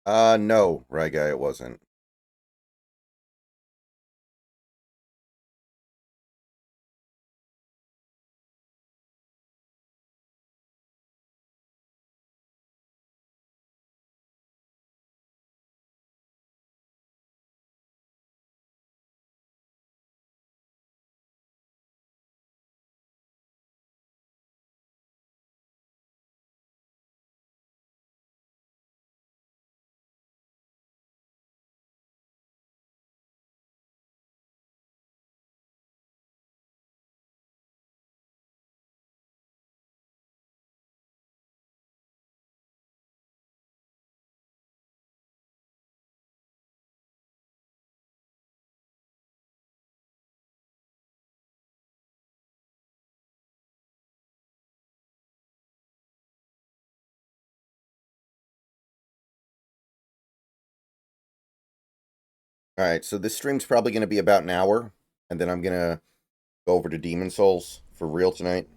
No, right guy, it wasn't. All right, so this stream's probably going to be about an hour, and then I'm going to go over to Demon Souls for real tonight.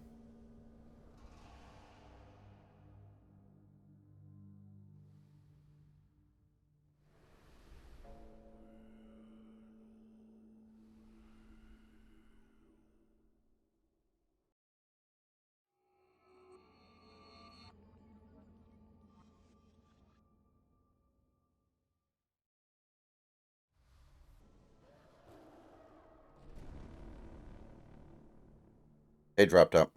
They dropped up.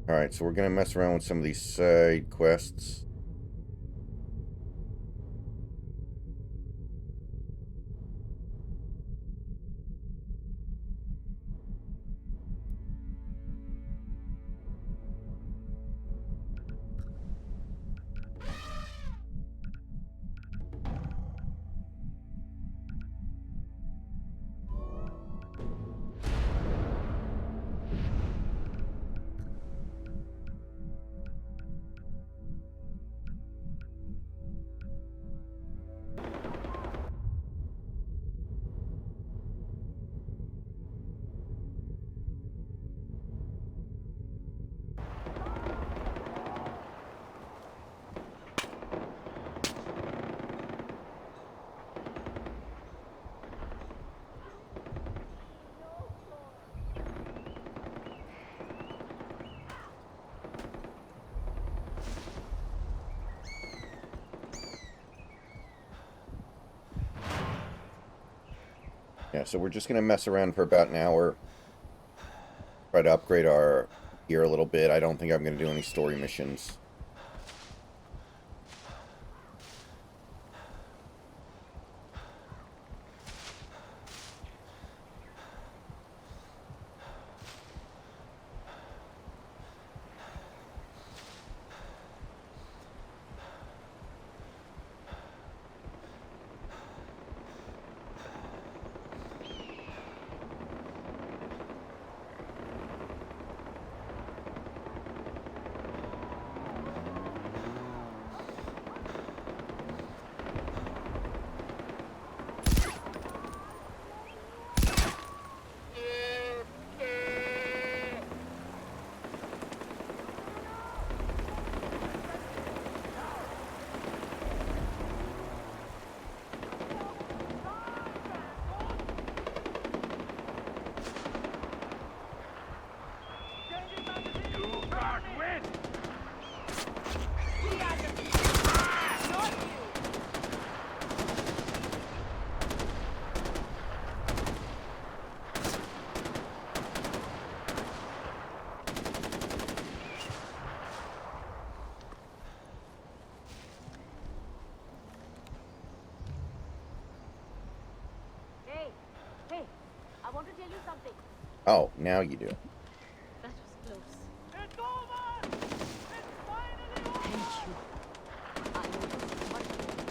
All right, so we're going to mess around with some of these side quests. Yeah, so we're just going to mess around for about an hour, try to upgrade our gear a little bit. I don't think I'm going to do any story missions. something. Oh, now you do. That was close. It's over! It's finally over! Thank you. I know this much more.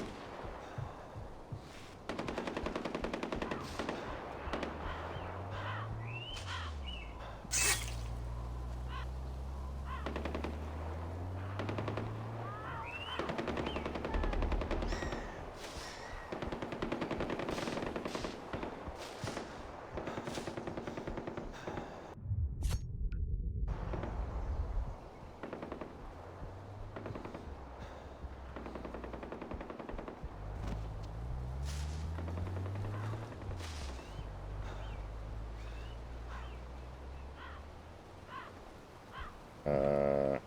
Uh,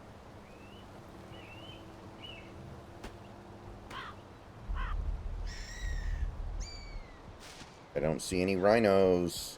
I don't see any rhinos.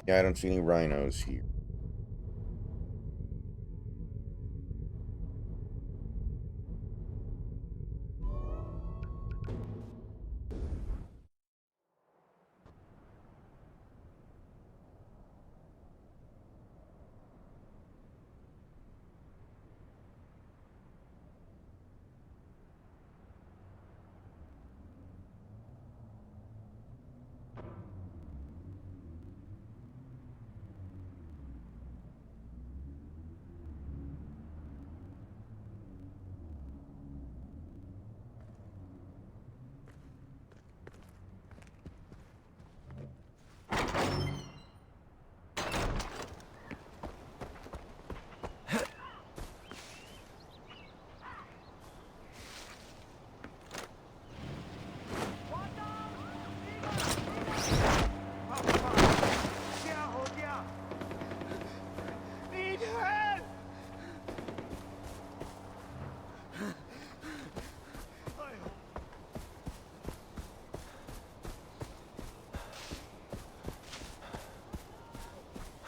Yeah, I don't see any rhinos here. क्या हो गया? Need help!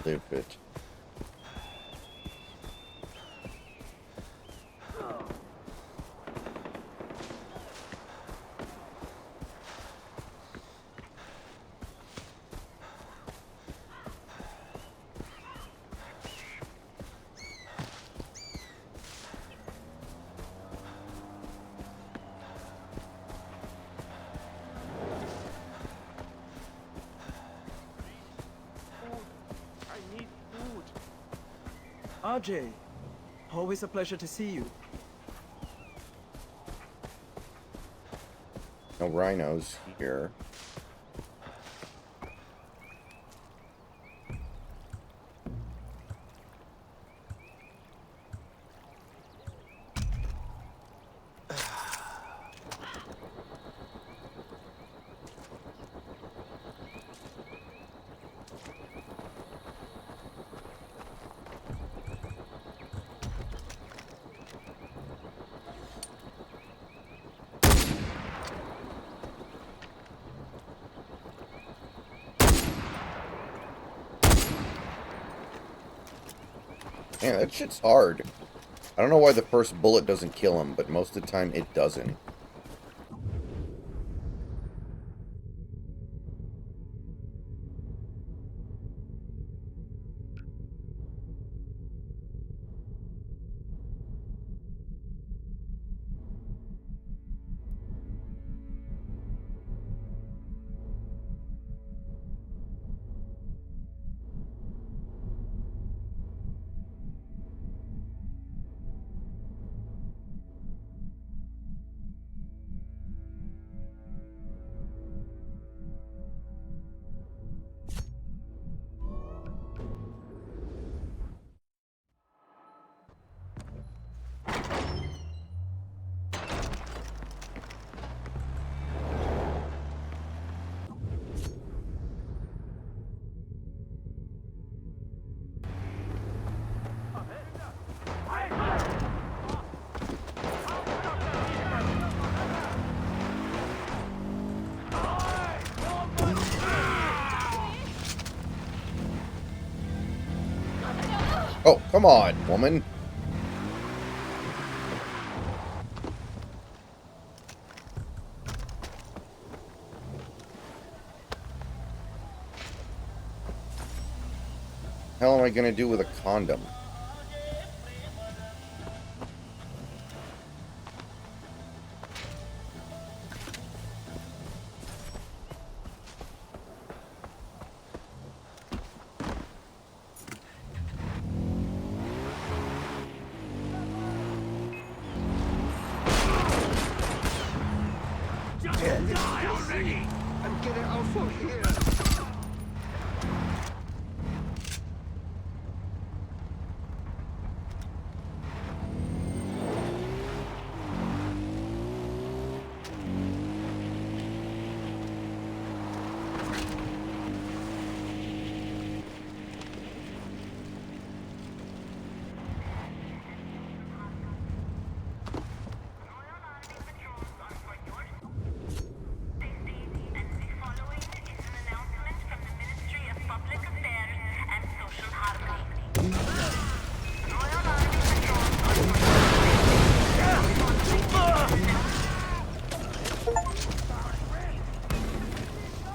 Live it. I need food. RJ, always a pleasure to see you. No rhinos here. Man, that shit's hard. I don't know why the first bullet doesn't kill him, but most of the time it doesn't. Oh, come on, woman. Hell am I gonna do with a condom? I'm getting out from here.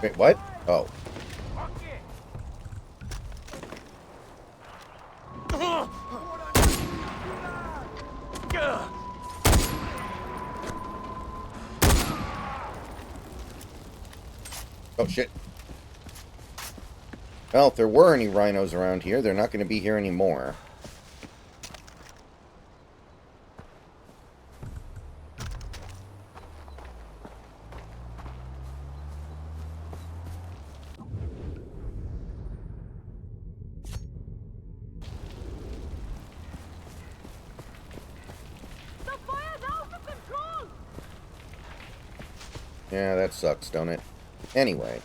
Wait, what? Oh. Oh, shit. Well, if there were any rhinos around here, they're not going to be here anymore. The fire's out of control! Yeah, that sucks, don't it? Anyway.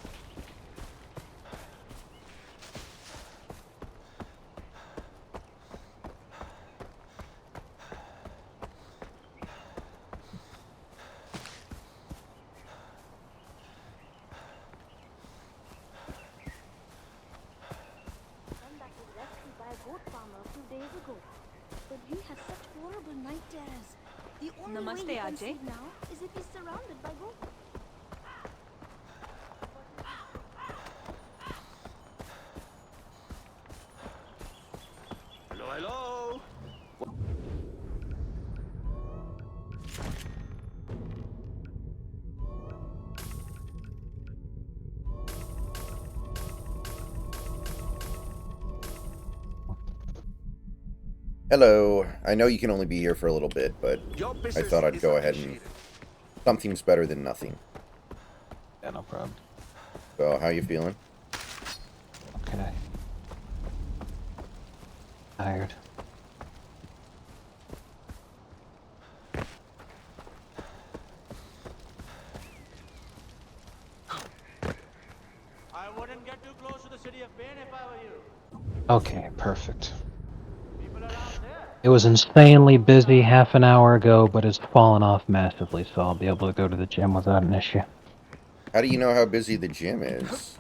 One that was rescued by a goat farmer a few days ago. But he has such horrible night terrors. The only Namaste, way he can Ajay. sleep now is if he's surrounded by goats. Hello, hello. Hello. I know you can only be here for a little bit, but Your I business thought I'd is go ahead and... appreciated. Something's better than nothing. Yeah, no problem. So, how you feeling? Okay. Tired. I wouldn't get too close to the city of Pain if I were you. Okay, perfect. People around there. It was insanely busy half an hour ago, but it's fallen off massively, so I'll be able to go to the gym without an issue. How do you know how busy the gym is?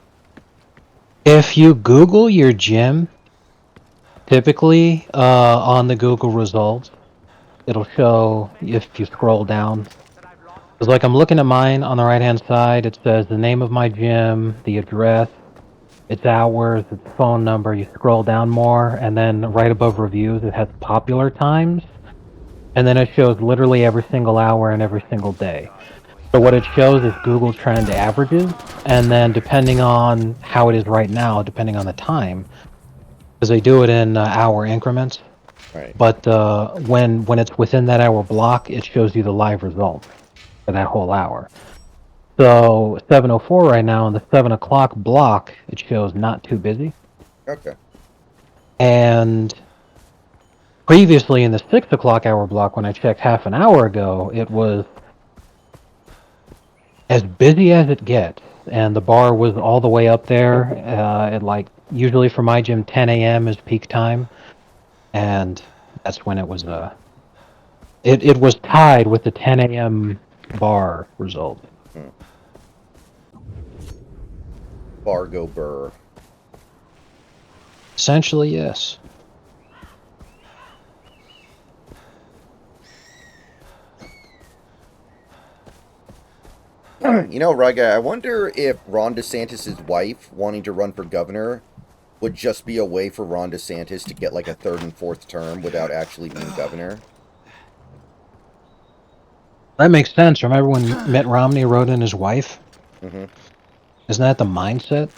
If you Google your gym, typically on the Google results, it'll show if you scroll down. It's like I'm looking at mine on the right-hand side. It says the name of my gym, the address, its hours, its phone number. You scroll down more, and then right above reviews, it has popular times. And then it shows literally every single hour and every single day. So what it shows is Google Trend averages, and then depending on how it is right now, depending on the time, because they do it in hour increments. Right. But when it's within that hour block, it shows you the live results for that whole hour. So 7:04 right now, in the 7 o'clock block, it shows not too busy. Okay. And previously in the 6 o'clock hour block, when I checked half an hour ago, it was as busy as it gets. And the bar was all the way up there. At like, usually for my gym, 10 a.m. is peak time. And that's when it was, it was tied with the 10 a.m. bar result. Fargo Burr. Essentially, yes. You know, Raga, I wonder if Ron DeSantis' wife wanting to run for governor would just be a way for Ron DeSantis to get like a third and fourth term without actually being governor. That makes sense. Remember when Mitt Romney wrote in his wife? Hmm. Isn't that the mindset?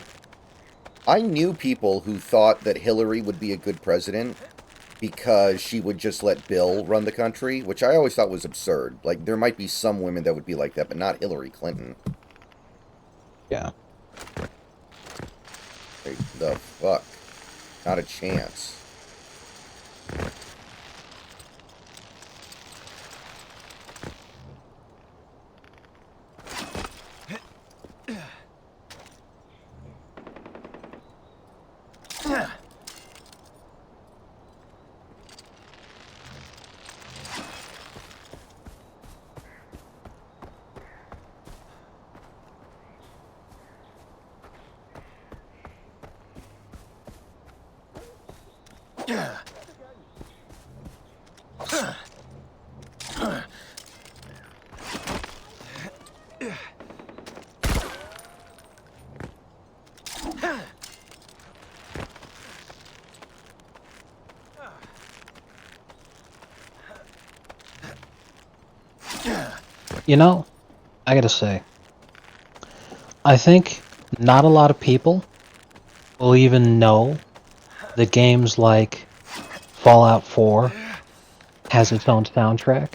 I knew people who thought that Hillary would be a good president because she would just let Bill run the country, which I always thought was absurd. Like, there might be some women that would be like that, but not Hillary Clinton. Yeah. Like, the fuck? Not a chance. You know, I gotta say, I think not a lot of people will even know that games like Fallout 4 has its own soundtrack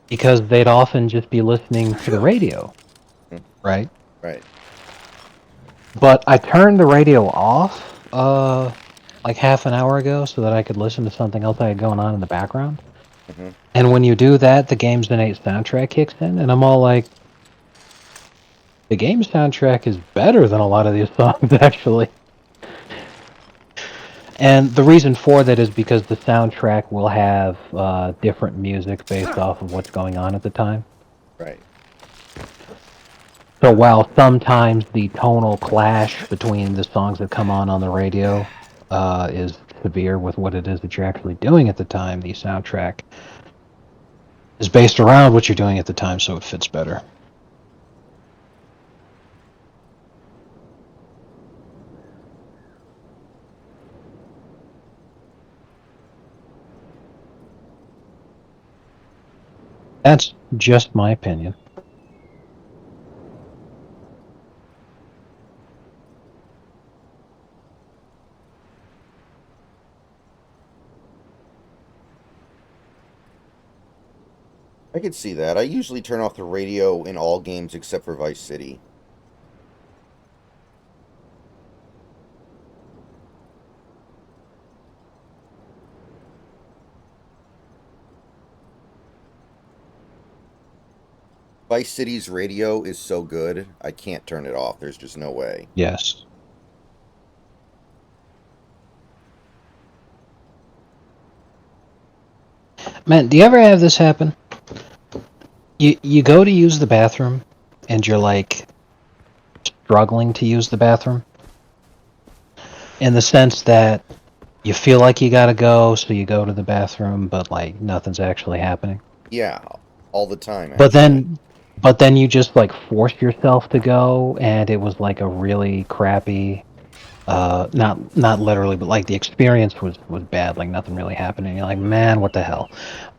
because they'd often just be listening to the radio, right? Right. But I turned the radio off like half an hour ago so that I could listen to something else I had going on in the background. Hmm. And when you do that, the game's innate soundtrack kicks in, and I'm all like, the game soundtrack is better than a lot of these songs, actually. And the reason for that is because the soundtrack will have different music based off of what's going on at the time. Right. So while sometimes the tonal clash between the songs that come on the radio is severe with what it is that you're actually doing at the time, the soundtrack is based around what you're doing at the time, so it fits better. That's just my opinion. I could see that. I usually turn off the radio in all games except for Vice City. Vice City's radio is so good, I can't turn it off. There's just no way. Yes. Man, do you ever have this happen? You go to use the bathroom, and you're like struggling to use the bathroom, in the sense that you feel like you gotta go, so you go to the bathroom, but like nothing's actually happening. Yeah, all the time. But actually. then you just like force yourself to go, and it was like a really crappy. Not literally, but like the experience was bad. Like nothing really happened, and you're like, man, what the hell?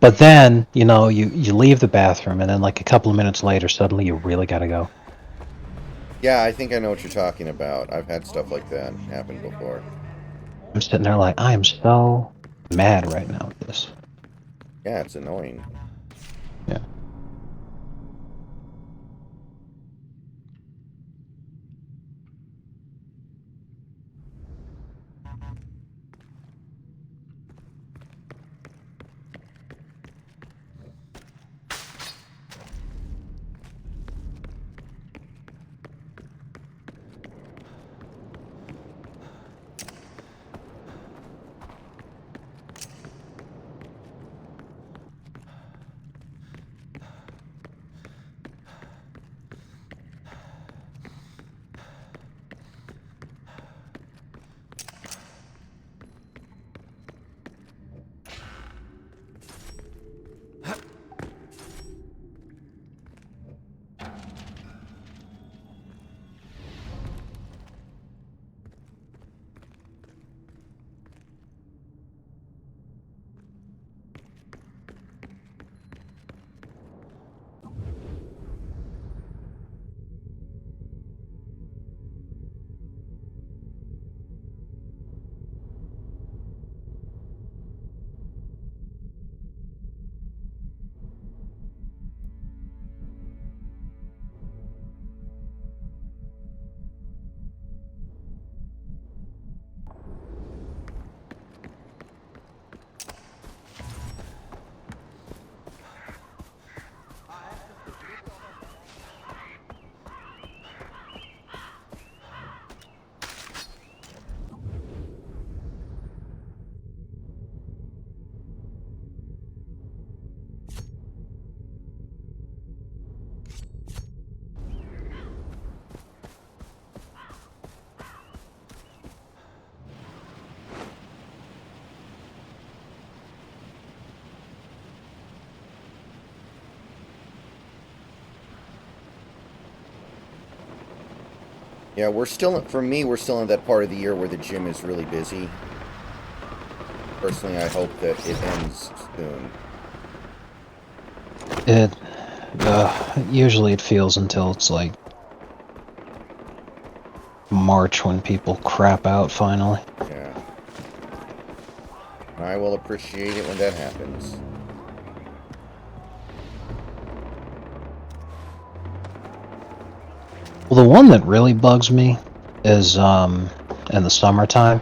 But then you leave the bathroom, and then like a couple of minutes later, suddenly you really gotta go. Yeah, I think I know what you're talking about. I've had stuff like that happen before. I'm sitting there like, I am so mad right now with this. Yeah, it's annoying. Yeah. Yeah, we're still, for me, we're still in that part of the year where the gym is really busy. Personally, I hope that it ends soon. It usually it feels until it's like March when people crap out finally. Yeah. I will appreciate it when that happens. Well, the one that really bugs me is in the summertime,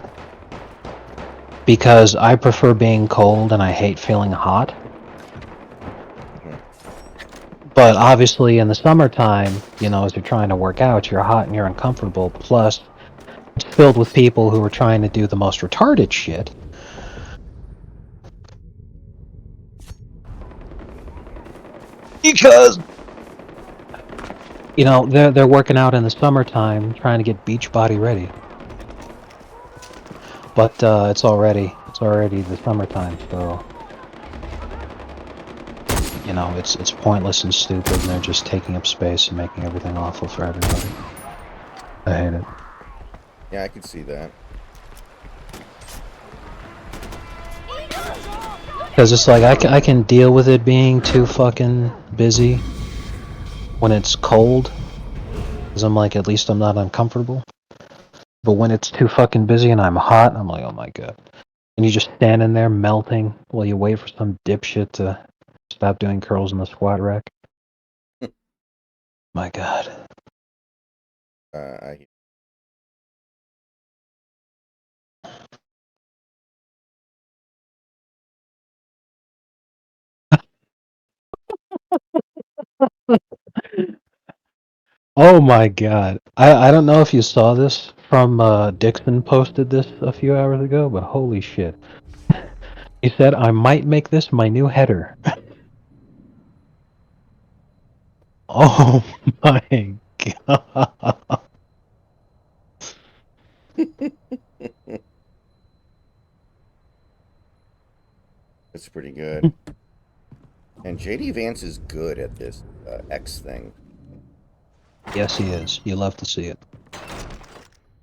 because I prefer being cold and I hate feeling hot. But obviously in the summertime, you know, as you're trying to work out, you're hot and you're uncomfortable. Plus, it's filled with people who are trying to do the most retarded shit. Because, you know, they're working out in the summertime trying to get beach body ready. But it's already the summertime, so you know, it's pointless and stupid, and they're just taking up space and making everything awful for everybody. I hate it. Yeah, I can see that. Because it's like, I can deal with it being too fucking busy when it's cold. Because I'm like, at least I'm not uncomfortable. But when it's too fucking busy and I'm hot, I'm like, oh my god. And you just standing there melting while you wait for some dipshit to stop doing curls in the squat rack. My god. I Oh my god. I don't know if you saw this from Dixon posted this a few hours ago, but holy shit. He said, I might make this my new header. Oh my god. That's pretty good. And JD Vance is good at this X thing. Yes, he is. You love to see it.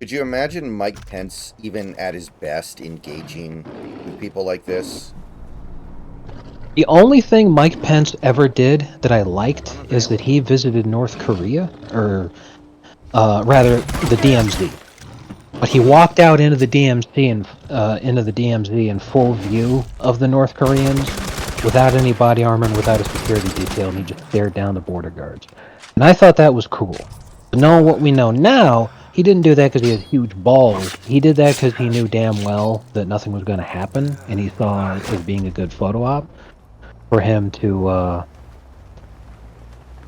Could you imagine Mike Pence even at his best engaging with people like this? The only thing Mike Pence ever did that I liked is that he visited North Korea, or rather the DMZ. But he walked out into the DMZ in full view of the North Koreans, without any body armor and without a security detail, and he just stared down the border guards. And I thought that was cool. But knowing what we know now, he didn't do that because he had huge balls. He did that because he knew damn well that nothing was going to happen, and he saw it as being a good photo op for him to,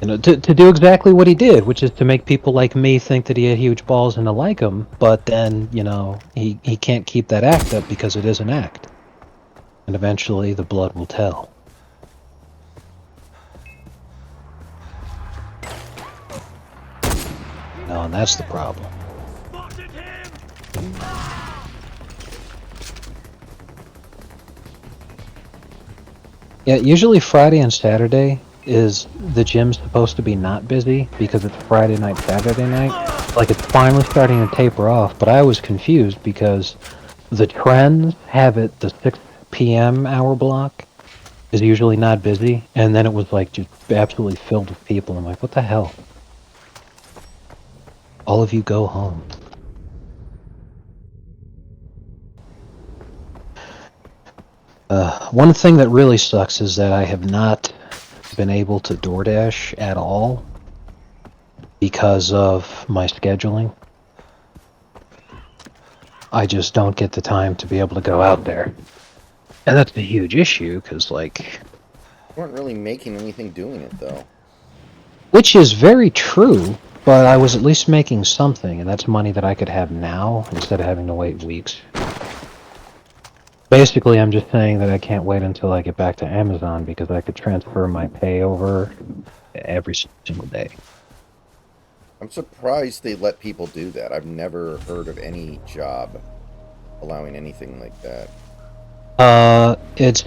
to do exactly what he did, which is to make people like me think that he had huge balls and to like him, but then, you know, he can't keep that act up because it is an act. And eventually the blood will tell. No, and that's the problem. Spotted him! Yeah, usually Friday and Saturday is the gym's supposed to be not busy because it's Friday night, Saturday night. Like, it's finally starting to taper off, but I was confused because the trends have it the 6 p.m. hour block is usually not busy, and then it was like just absolutely filled with people. I'm like, what the hell? All of you go home. One thing that really sucks is that I have not been able to DoorDash at all because of my scheduling. I just don't get the time to be able to go out there. And that's a huge issue, because, like... You weren't really making anything doing it, though. Which is very true, but I was at least making something, and that's money that I could have now, instead of having to wait weeks. Basically, I'm just saying that I can't wait until I get back to Amazon, because I could transfer my pay over every single day. I'm surprised they let people do that. I've never heard of any job allowing anything like that. It's...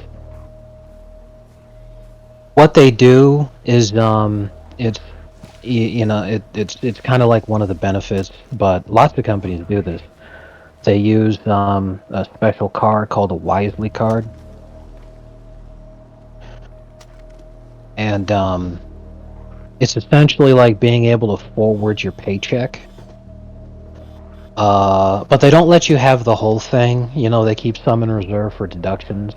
What they do is, it's you know, it's kind of like one of the benefits, but lots of companies do this. They use a special card called a Wisely card, and it's essentially like being able to forward your paycheck. But they don't let you have the whole thing. You know, they keep some in reserve for deductions,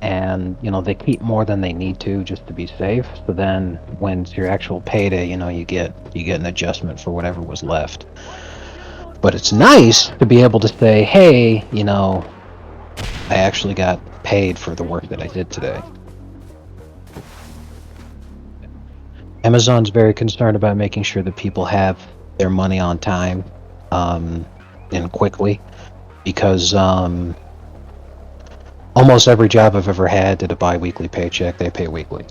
and you know they keep more than they need to just to be safe. So then, when it's your actual payday, you know you get an adjustment for whatever was left. But it's nice to be able to say, hey, you know, I actually got paid for the work that I did today. Amazon's very concerned about making sure that people have their money on time and quickly, because almost every job I've ever had did a bi-weekly paycheck. They pay weekly.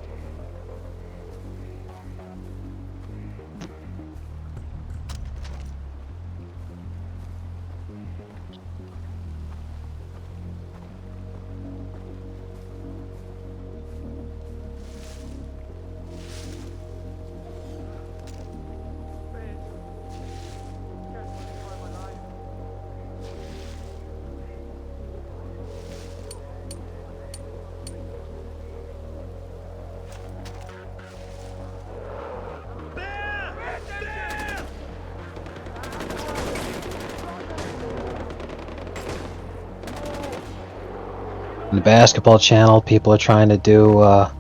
On the basketball channel, people are trying to do a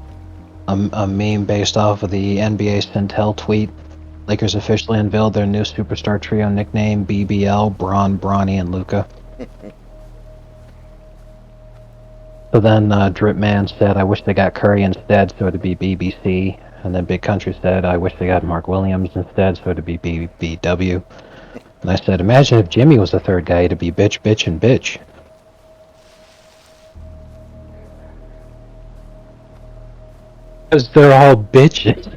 meme based off of the NBA Centel tweet. Lakers officially unveiled their new superstar trio nickname, BBL, Braun, Bronny, and Luca. So then Drip Man said, I wish they got Curry instead, so it'd be BBC. And then Big Country said, I wish they got Mark Williams instead, so it'd be BBW. And I said, imagine if Jimmy was the third guy, it'd be bitch, bitch, and bitch. Because they're all bitches.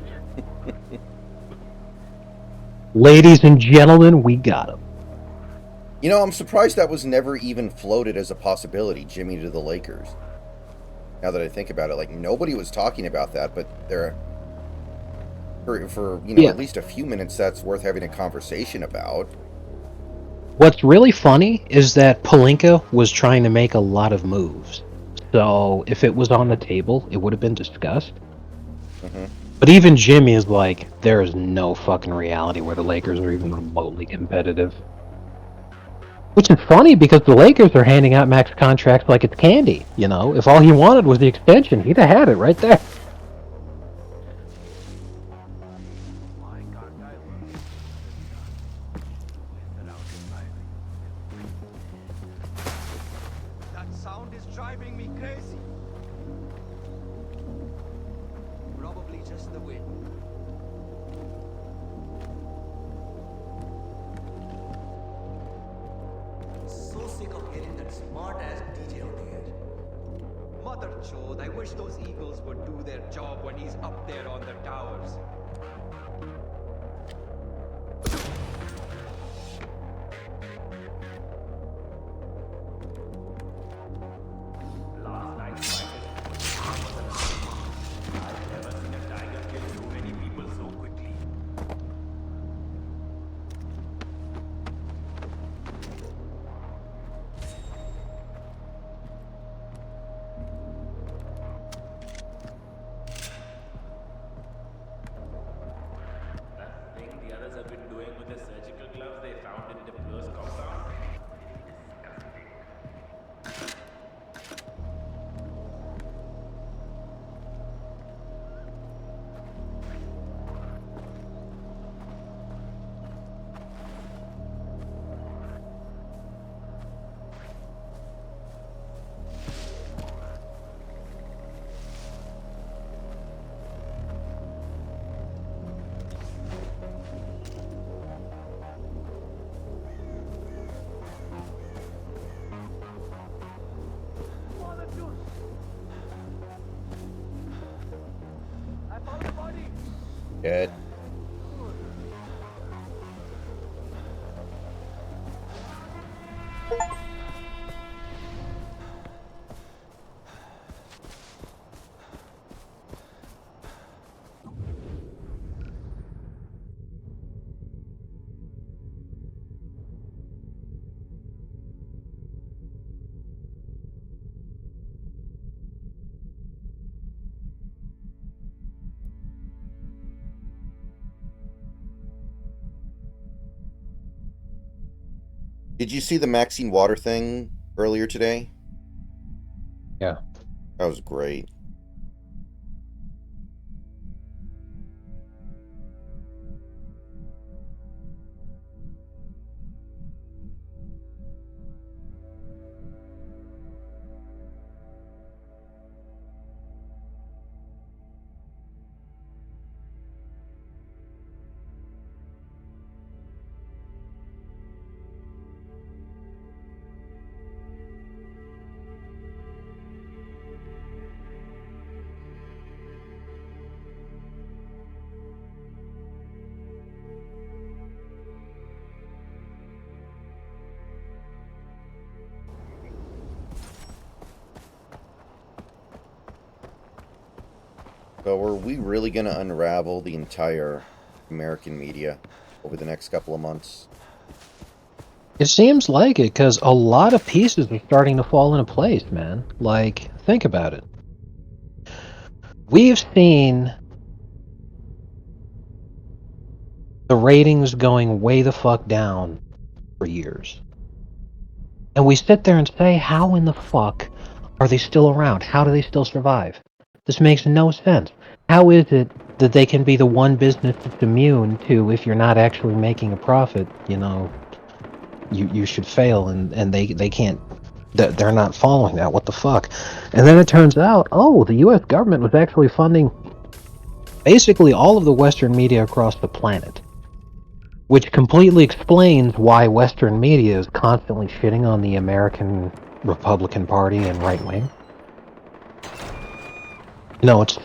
Ladies and gentlemen, we got them. You know, I'm surprised that was never even floated as a possibility, Jimmy to the Lakers. Now that I think about it, like, nobody was talking about that, but there, for you know, Yeah. at least a few minutes, that's worth having a conversation about. What's really funny is that Pelinka was trying to make a lot of moves. So if it was on the table, it would have been discussed. Mhm. But even Jimmy is like, there is no fucking reality where the Lakers are even remotely competitive. Which is funny because the Lakers are handing out max contracts like it's candy, you know? If all he wanted was the extension, he'd have had it right there. Why can't I work? That sound is driving me crazy. Probably just the wind. So sick of hearing that smart ass DJ out here. Mother chode, I wish those Eagles would do their job when he's up there on the towers. Last night's fight I've never seen a tiger kill so many people so quickly. That thing the others have been doing with the surgical gloves they found in the Blue's compound. Father Jules! I found a body! Dead. Did you see the Maxine Water thing earlier today? Yeah. That was great. So are we really going to unravel the entire American media over the next couple of months? It seems like it, because a lot of pieces are starting to fall into place, man. Like, think about it. We've seen the ratings going way the fuck down for years. And we sit there and say, how in the fuck are they still around? How do they still survive? This makes no sense. How is it that they can be the one business that's immune to, if you're not actually making a profit, you know, you should fail, and they can't, they're not following that? What the fuck? And then it turns out, oh, the US government was actually funding basically all of the Western media across the planet. Which completely explains why Western media is constantly shitting on the American Republican Party and right wing. It's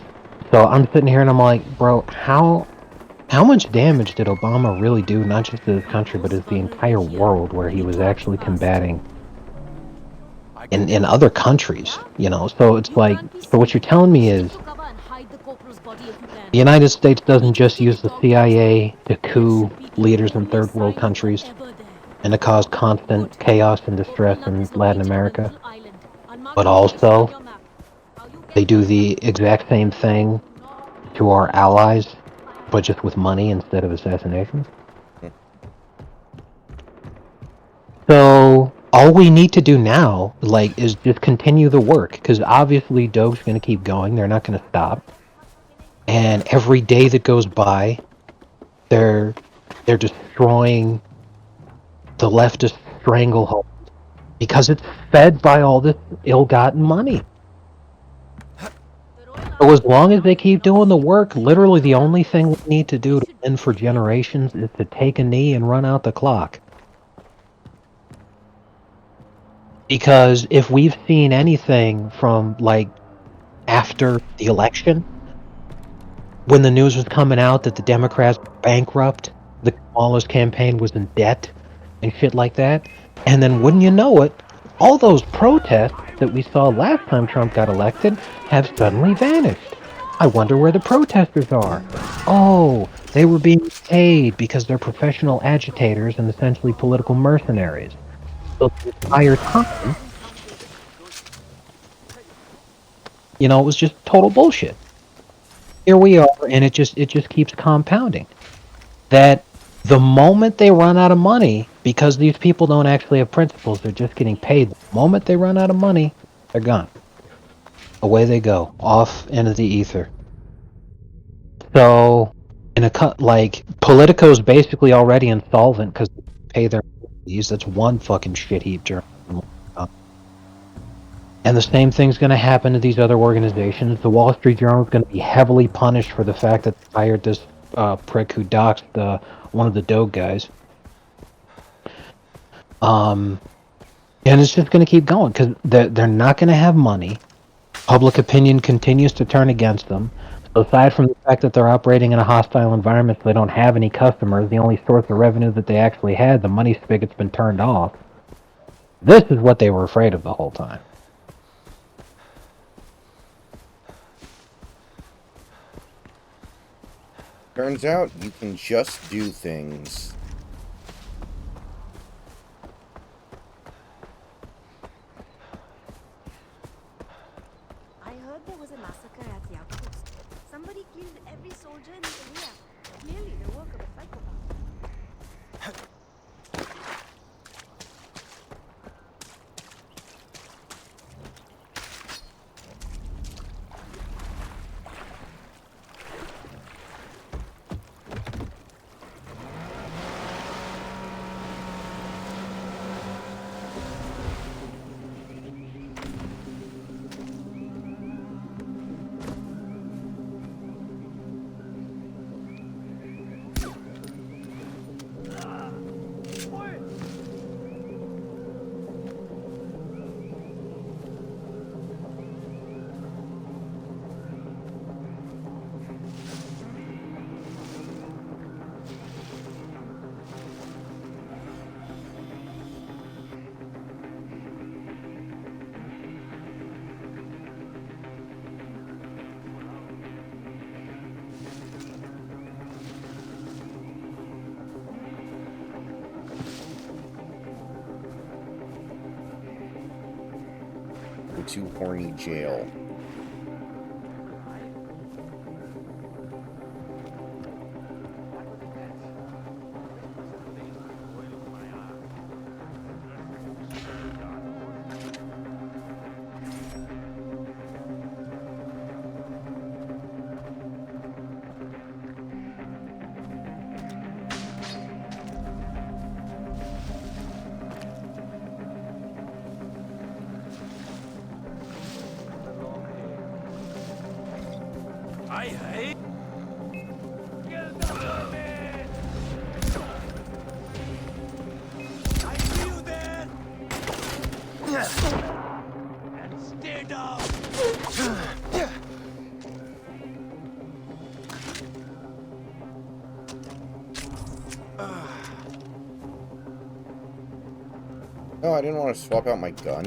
so I'm sitting here and I'm like, bro, how much damage did Obama really do, not just to this country, but as the entire world, where he was actually combating in other countries, you know? So it's like, so what you're telling me is the United States doesn't just use the CIA to coup leaders in third world countries and to cause constant chaos and distress in Latin America, but also they do the exact same thing to our allies, but just with money instead of assassinations. So all we need to do now, like, is just continue the work, because obviously Doge's going to keep going. They're not going to stop. And every day that goes by, they're destroying the leftist stranglehold because it's fed by all this ill-gotten money. So as long as they keep doing the work, literally the only thing we need to do to win for generations is to take a knee and run out the clock. Because if we've seen anything from, like, after the election, when the news was coming out that the Democrats were bankrupt, the Kamala's campaign was in debt, and shit like that, and then wouldn't you know it, all those protests that we saw last time Trump got elected have suddenly vanished. I wonder where the protesters are. Oh, they were being paid because they're professional agitators and essentially political mercenaries. So the entire time, you know, it was just total bullshit. Here we are, and it just keeps compounding. That the moment they run out of money, because these people don't actually have principles, they're just getting paid. The moment they run out of money, they're gone. Away they go, off into the ether. So, like, Politico's basically already insolvent because they pay their fees. That's one fucking shit heap. And the same thing's going to happen to these other organizations. The Wall Street Journal is going to be heavily punished for the fact that they hired this prick who doxed one of the Doge guys. And it's just going to keep going because they're not going to have money. Public opinion continues to turn against them. So aside from the fact that they're operating in a hostile environment, so they don't have any customers, the only source of revenue that they actually had, the money spigot's been turned off. This is what they were afraid of the whole time. Turns out you can just do things. I heard there was a massacre at the outpost. Somebody killed every soldier in the area. Clearly the work of a psychopath. too horny jail. I hate. Get down, man! I see you there! And stay down! No, I didn't want to swap out my gun.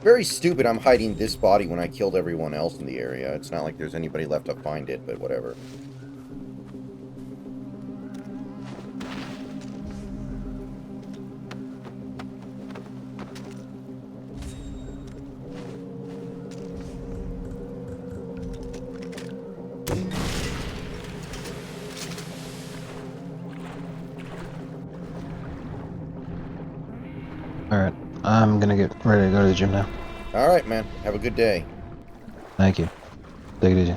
Very stupid I'm hiding this body when I killed everyone else in the area. It's not like there's anybody left to find it, but whatever. Alright, I'm gonna get ready to go to the gym now. Alright, man. Have a good day. Thank you. Take it easy.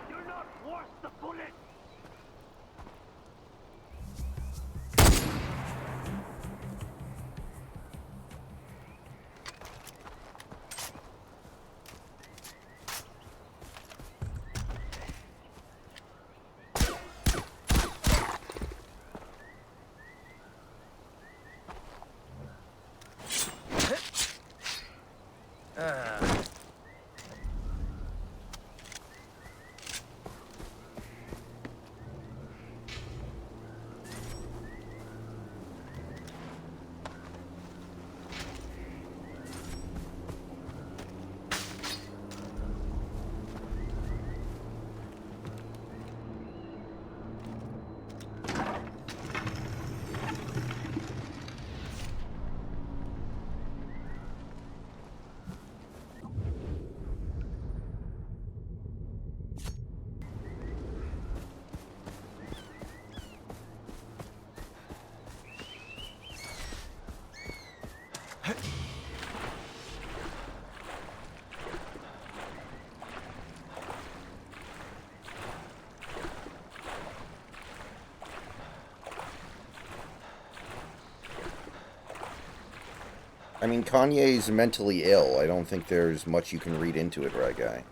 You're not worth the bullet! I mean, Kanye's mentally ill. I don't think there's much you can read into it, right, guy?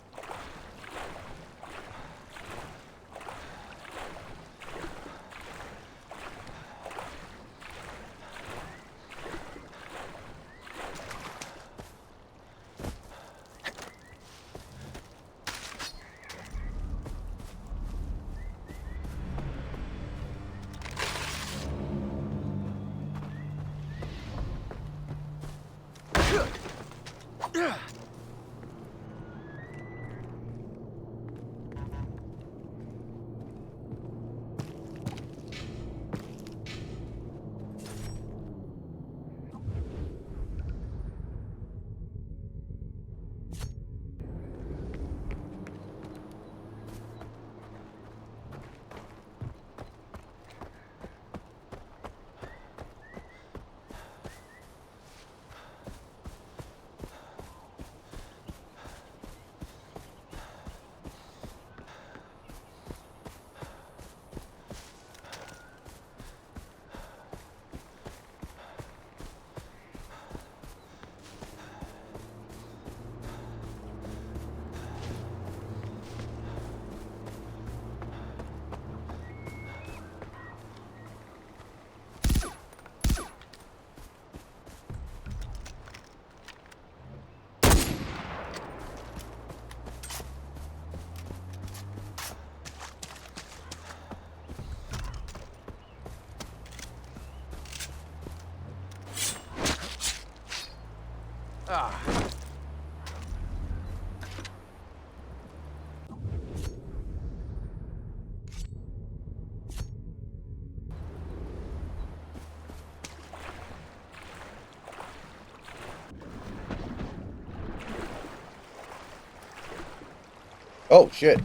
Oh, shit.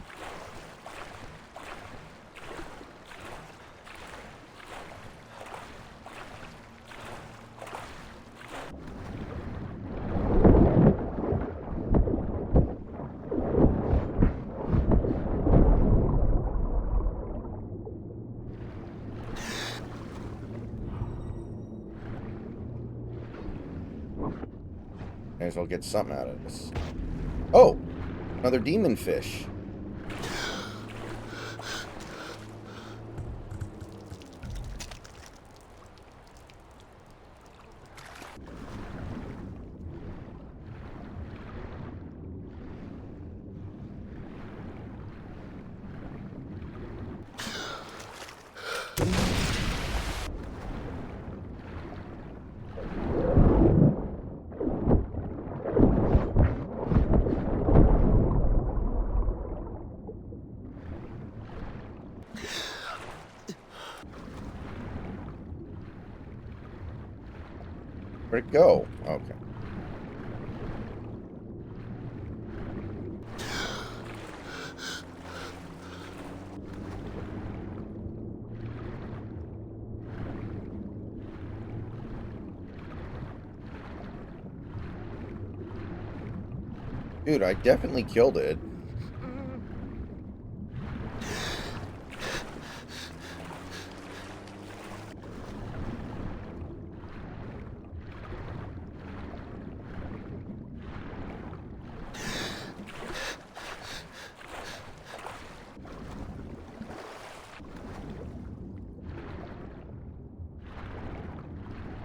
May as well get something out of this. Oh! Another demon fish. Where'd it go? Okay. Dude, I definitely killed it.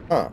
Huh.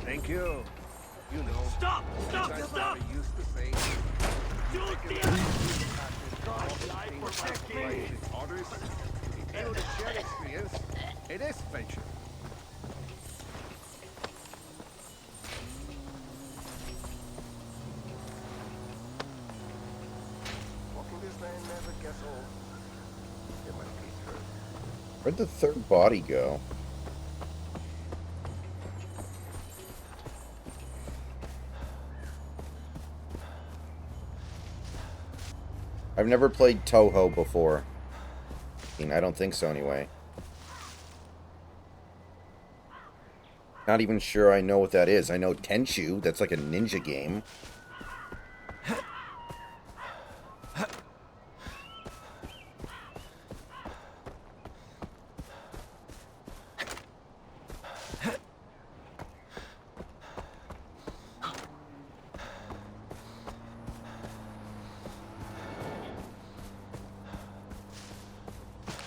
Thank you. You know, Stop! Stop! that's Stop! what I used to say. You Taking damn! God, protect me. Orders. You the shared experience. It is friendship. Walking this land never gets old. It might be true. Where'd the third body go? I've never played Toho before. I mean, I don't think so anyway. Not even sure I know what that is. I know Tenchu, that's like a ninja game.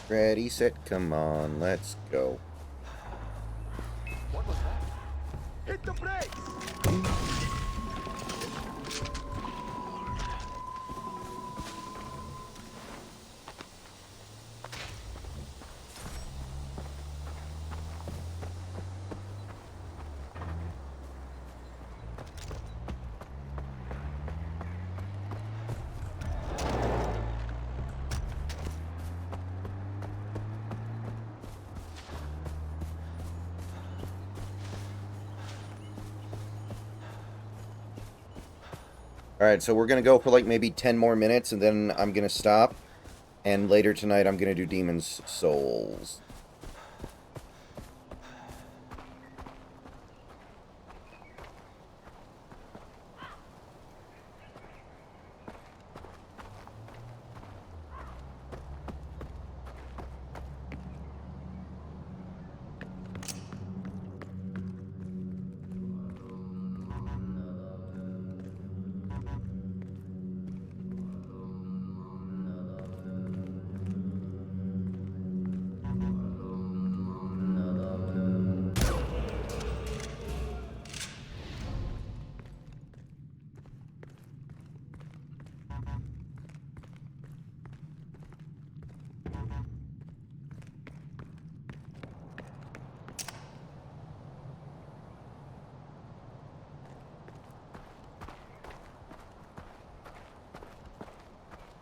Ready, set, come on, let's go. What was that? Hit the brakes! Alright, so we're gonna go for like maybe 10 more minutes and then I'm gonna stop. And later tonight I'm gonna do Demon's Souls.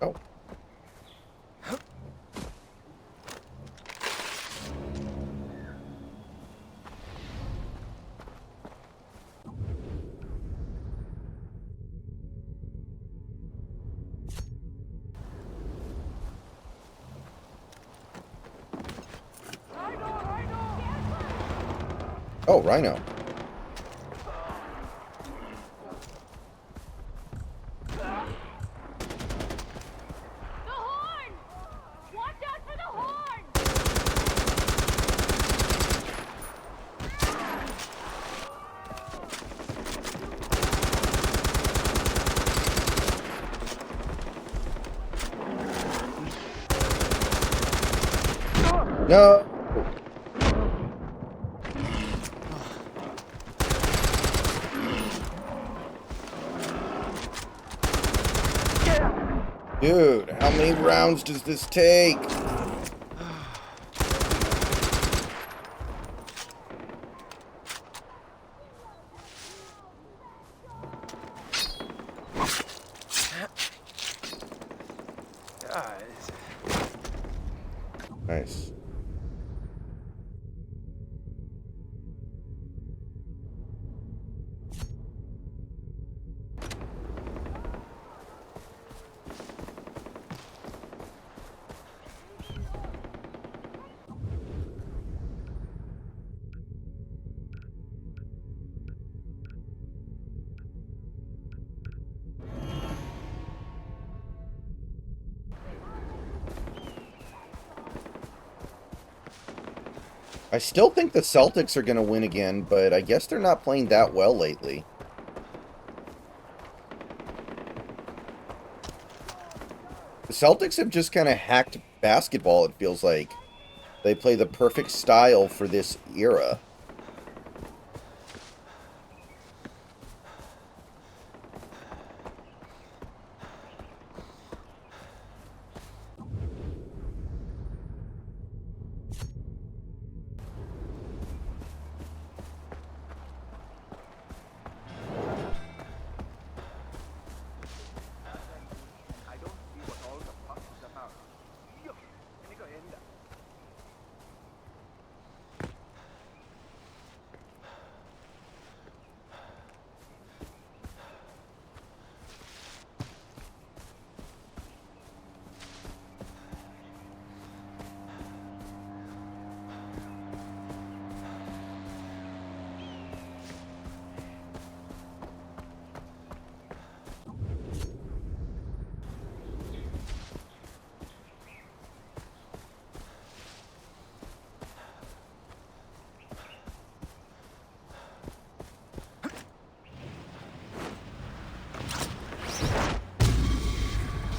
Oh. Oh, Rhino. The horn! Watch out for the horn! No! Dude, how many rounds does this take? Nice. I still think the Celtics are going to win again, but I guess they're not playing that well lately. The Celtics have just kind of hacked basketball, it feels like. They play the perfect style for this era.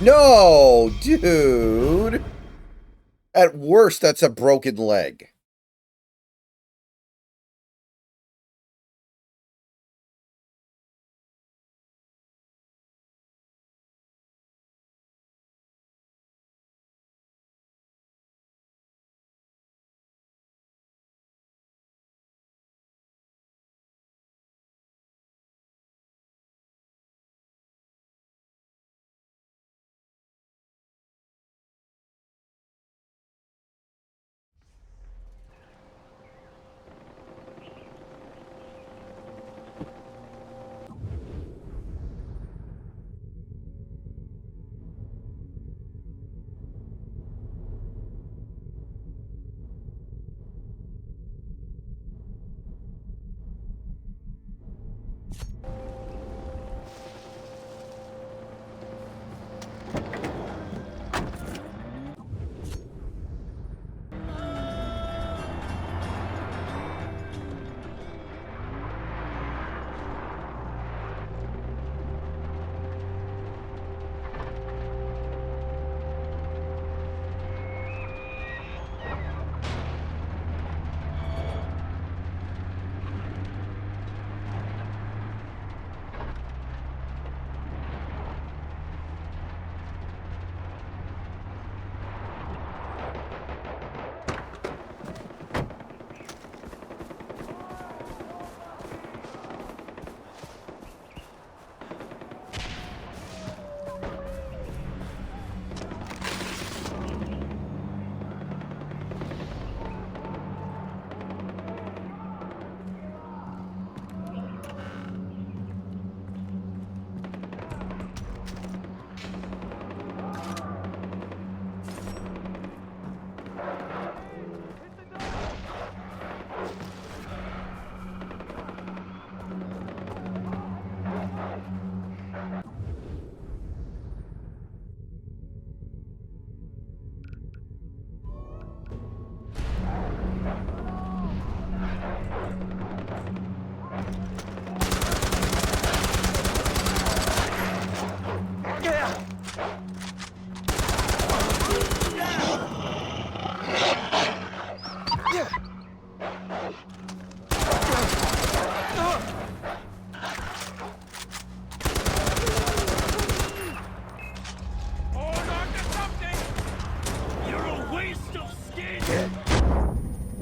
No, dude. At worst, that's a broken leg.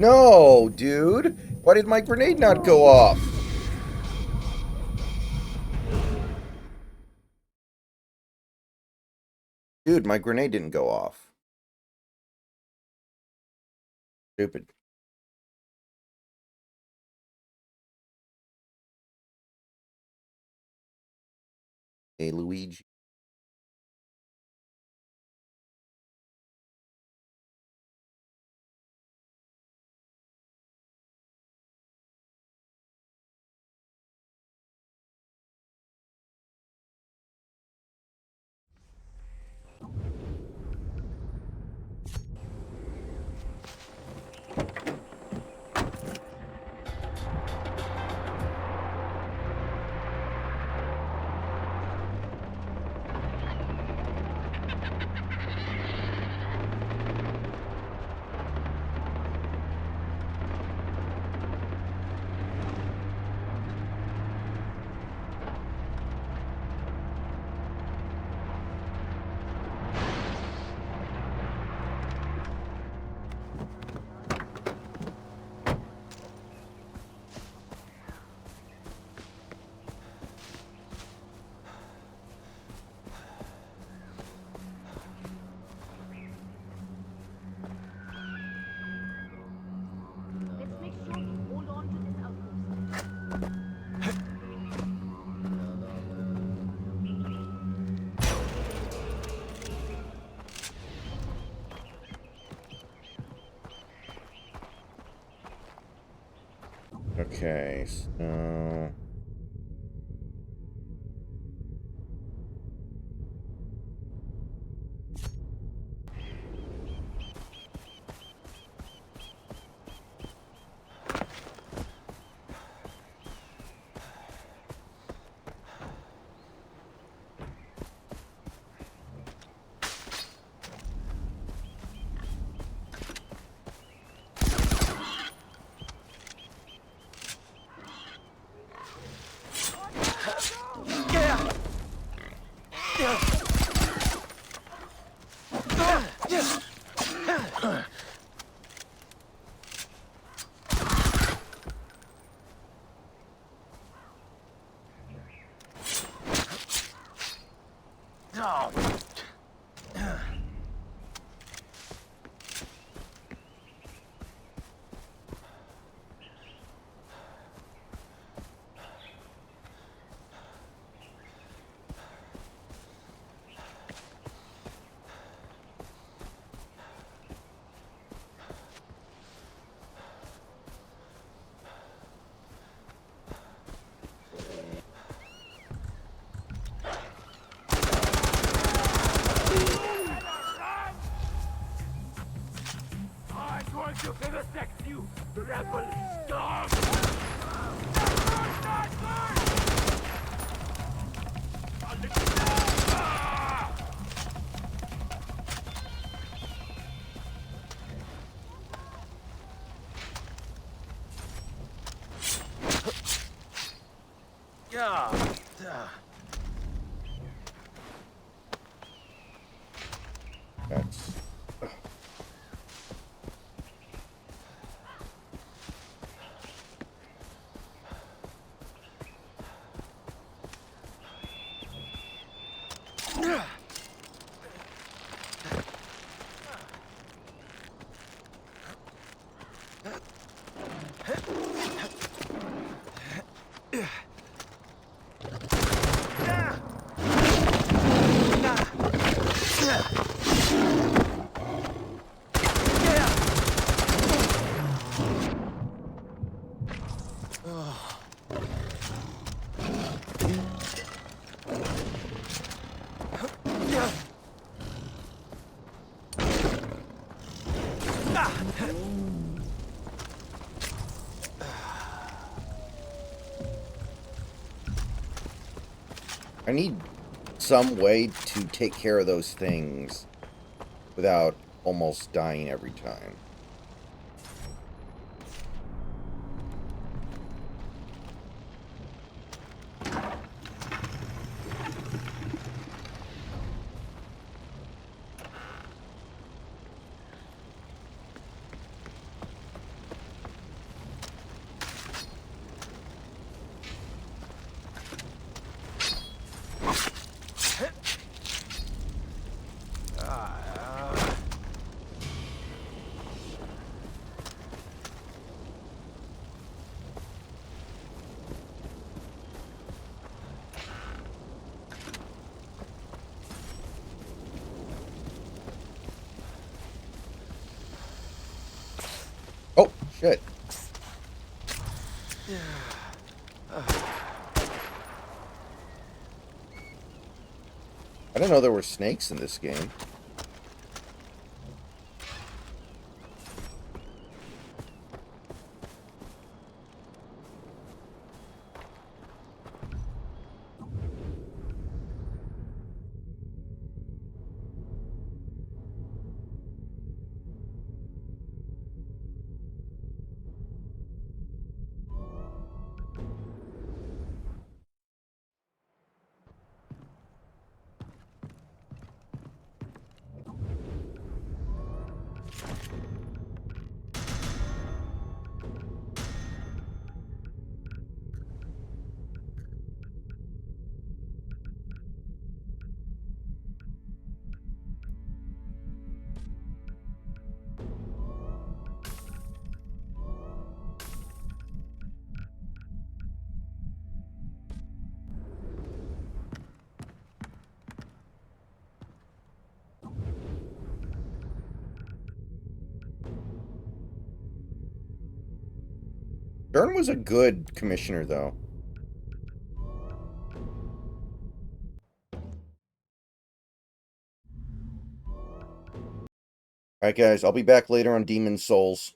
No, dude. Why did my grenade not go off? Dude, my grenade didn't go off. Stupid. Hey, Luigi. Let's make sure we hold on to this outpost. Okay, so... I'm going to vivisect you, rebel dog! That's... I need some way to take care of those things without almost dying every time. Oh, shit. I didn't know there were snakes in this game. Byrne was a good commissioner, though. Alright, guys, I'll be back later on Demon's Souls.